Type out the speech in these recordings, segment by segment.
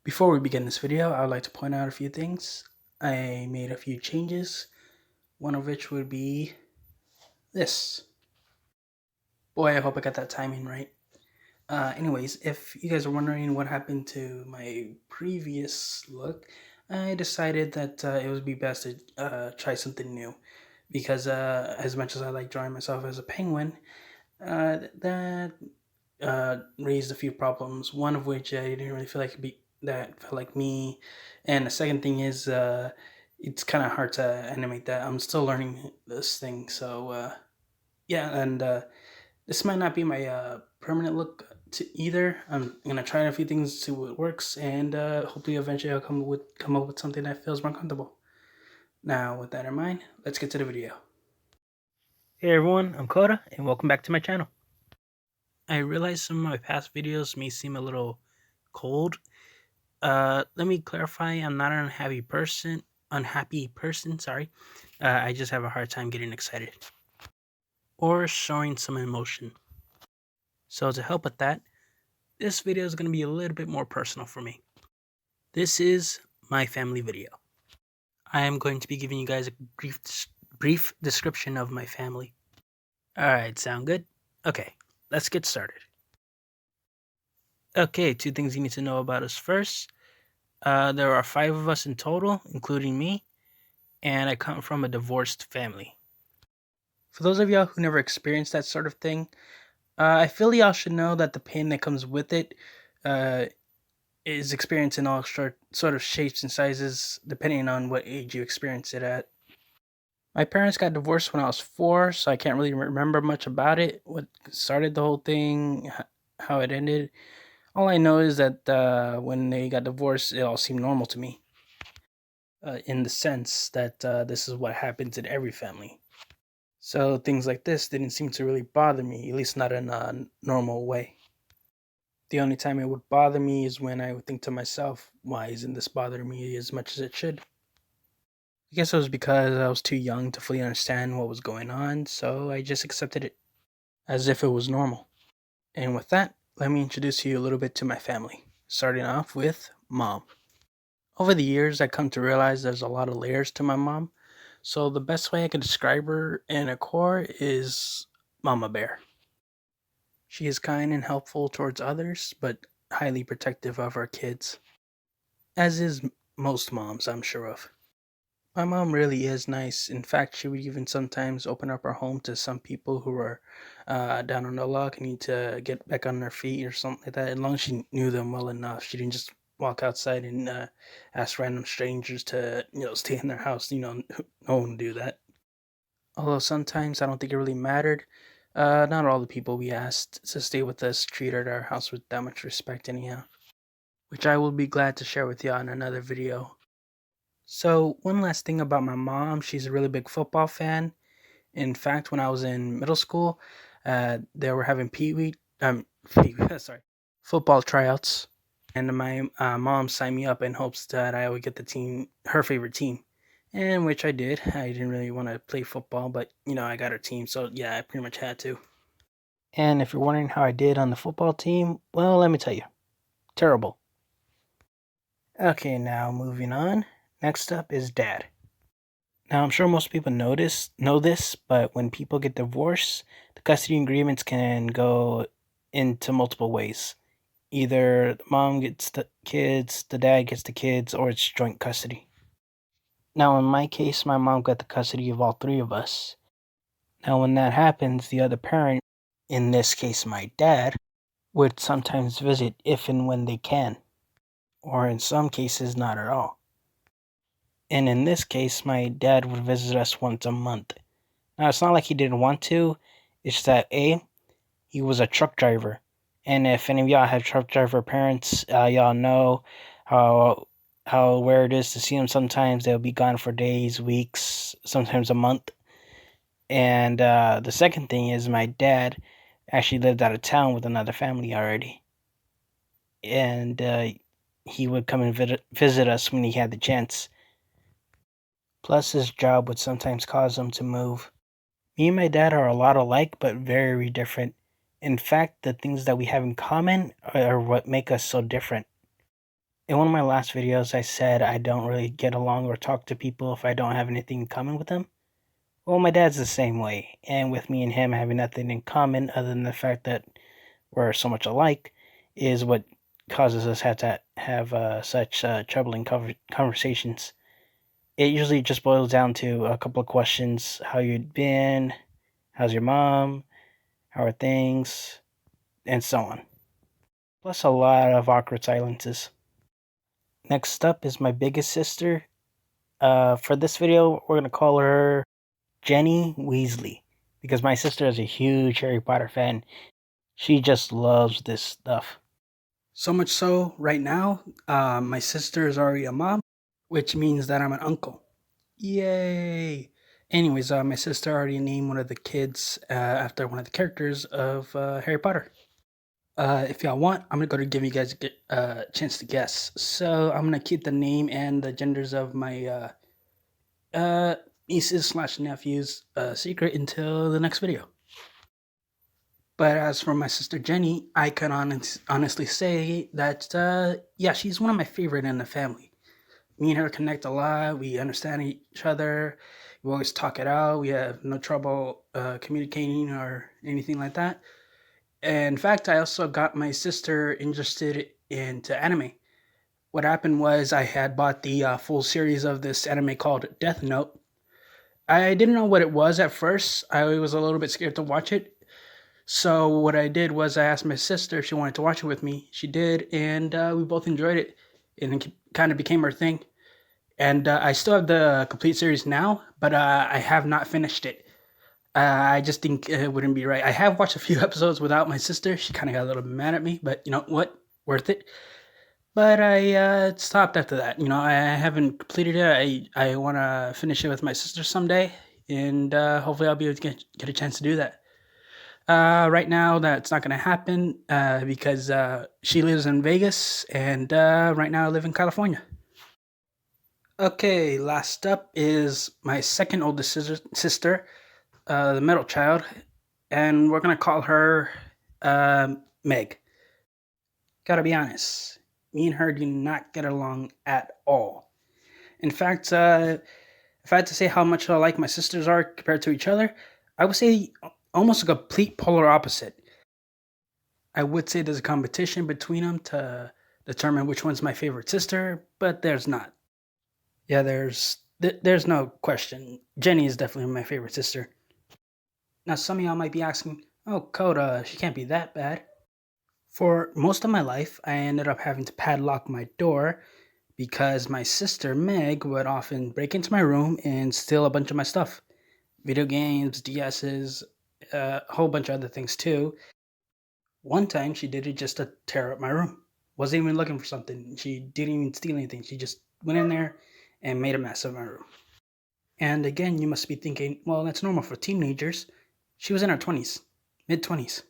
Before we begin this video, I would like to point out a few things. I made a few changes, one of which would be this. Boy, I hope I got that timing right. Anyways, if you guys are wondering what happened to my previous look, I decided that it would be best to try something new. Because as much as I like drawing myself as a penguin, that raised a few problems. One of which I didn't really feel like that felt like me, and the second thing is it's kind of hard to animate that. I'm still learning this thing, so yeah, and this might not be my permanent look to either. I'm gonna try a few things, see what works, and hopefully eventually I'll come up with something that feels more comfortable. Now, with that in mind, let's get to the video. Hey everyone, I'm Kota, and welcome back to my channel. I realize some of my past videos may seem a little cold. Let me clarify, I'm not an unhappy person, sorry. I just have a hard time getting excited or showing some emotion. So to help with that, this video is going to be a little bit more personal for me. This is my family video. I am going to be giving you guys a brief description of my family. Alright, sound good? Okay, let's get started. Okay, 2 things you need to know about us first. There are 5 of us in total, including me, and I come from a divorced family. For those of y'all who never experienced that sort of thing, I feel y'all should know that the pain that comes with it uh, is experienced in all sort of shapes and sizes, depending on what age you experience it at. My parents got divorced when I was 4, so I can't really remember much about it, what started the whole thing, how it ended. All I know is that when they got divorced, it all seemed normal to me, in the sense that this is what happens in every family. So things like this didn't seem to really bother me, at least not in a normal way. The only time it would bother me is when I would think to myself, why isn't this bothering me as much as it should? I guess it was because I was too young to fully understand what was going on, so I just accepted it as if it was normal. And with that, let me introduce you a little bit to my family, starting off with Mom. Over the years, I come to realize there's a lot of layers to my mom, so the best way I can describe her in a core is Mama Bear. She is kind and helpful towards others, but highly protective of her kids, as is most moms, I'm sure of. My mom really is nice. In fact, she would even sometimes open up her home to some people who are down on the luck and need to get back on their feet or something like that. As long as she knew them well enough, she didn't just walk outside and ask random strangers to, stay in their house. No one would do that. Although sometimes I don't think it really mattered. Not all the people we asked to stay with us treated our house with that much respect, anyhow, which I will be glad to share with y'all in another video. So, one last thing about my mom, she's a really big football fan. In fact, when I was in middle school, they were having sorry, football tryouts, and my mom signed me up in hopes that I would get her favorite team, and which I did. I didn't really want to play football, but I got her team, so yeah, I pretty much had to. And if you're wondering how I did on the football team, well, let me tell you, terrible. Okay, now moving on. Next up is Dad. Now, I'm sure most people know this, but when people get divorced, the custody agreements can go into multiple ways. Either the mom gets the kids, the dad gets the kids, or it's joint custody. Now, in my case, my mom got the custody of all 3 of us. Now, when that happens, the other parent, in this case my dad, would sometimes visit if and when they can, or in some cases, not at all. And in this case, my dad would visit us once a month. Now, it's not like he didn't want to, it's that he was a truck driver. And if any of y'all have truck driver parents, y'all know how rare it is to see them sometimes. They'll be gone for days, weeks, sometimes a month. And the second thing is my dad actually lived out of town with another family already. And he would come and visit us when he had the chance. Plus, his job would sometimes cause him to move. Me and my dad are a lot alike, but very different. In fact, the things that we have in common are what make us so different. In one of my last videos, I said I don't really get along or talk to people if I don't have anything in common with them. Well, my dad's the same way, and with me and him having nothing in common other than the fact that we're so much alike is what causes us to have such troubling conversations. It usually just boils down to a couple of questions: how you been, how's your mom, how are things, and so on. Plus a lot of awkward silences. Next up is my biggest sister. For this video, we're gonna call her Jenny Weasley because my sister is a huge Harry Potter fan. She just loves this stuff. So much so, right now, my sister is already a mom, which means that I'm an uncle. Yay! Anyways, my sister already named one of the kids after one of the characters of Harry Potter. If y'all want, I'm gonna go to give you guys a chance to guess. So I'm gonna keep the name and the genders of my nieces slash nephews secret until the next video. But as for my sister Jenny, I can honestly say that yeah, she's one of my favorite in the family. Me and her connect a lot. We understand each other. We always talk it out. We have no trouble communicating or anything like that. In fact, I also got my sister interested into anime. What happened was I had bought the full series of this anime called Death Note. I didn't know what it was at first. I was a little bit scared to watch it. So what I did was I asked my sister if she wanted to watch it with me. She did, and we both enjoyed it, and it kind of became our thing. And I still have the complete series now, but I have not finished it. I just think it wouldn't be right. I have watched a few episodes without my sister. She kind of got a little bit mad at me, but you know what? Worth it. But I stopped after that. You know, I haven't completed it. I want to finish it with my sister someday, and hopefully I'll be able to get a chance to do that. Right now, that's not going to happen because she lives in Vegas, and right now I live in California. Okay, last up is my second oldest sister, the middle child, and we're gonna call her Meg. Gotta be honest, me and her do not get along at all. In fact, if I had to say how much alike my sisters are compared to each other, I would say almost a complete polar opposite. I would say there's a competition between them to determine which one's my favorite sister, but there's not. Yeah, there's no question. Jenny is definitely my favorite sister. Now, some of y'all might be asking, oh, Kota, she can't be that bad. For most of my life, I ended up having to padlock my door because my sister Meg would often break into my room and steal a bunch of my stuff, video games, DSs, a whole bunch of other things too. One time, she did it just to tear up my room. Wasn't even looking for something. She didn't even steal anything. She just went in there and made a mess of my room. And again, you must be thinking, well, that's normal for teenagers. She was in her 20s, mid 20s.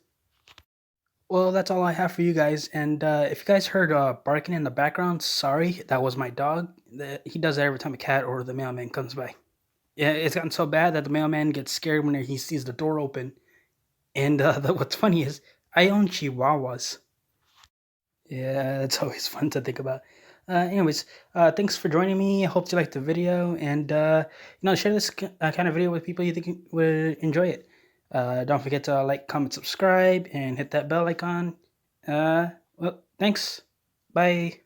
Well, that's all I have for you guys. And if you guys heard barking in the background, sorry, that was my dog. He does that every time a cat or the mailman comes by. Yeah, it's gotten so bad that the mailman gets scared when he sees the door open. And what's funny is, I own chihuahuas. Yeah, it's always fun to think about. Anyways, thanks for joining me. I hope you liked the video, and share this kind of video with people you think would enjoy it. Don't forget to like, comment, subscribe, and hit that bell icon. Well, thanks. Bye.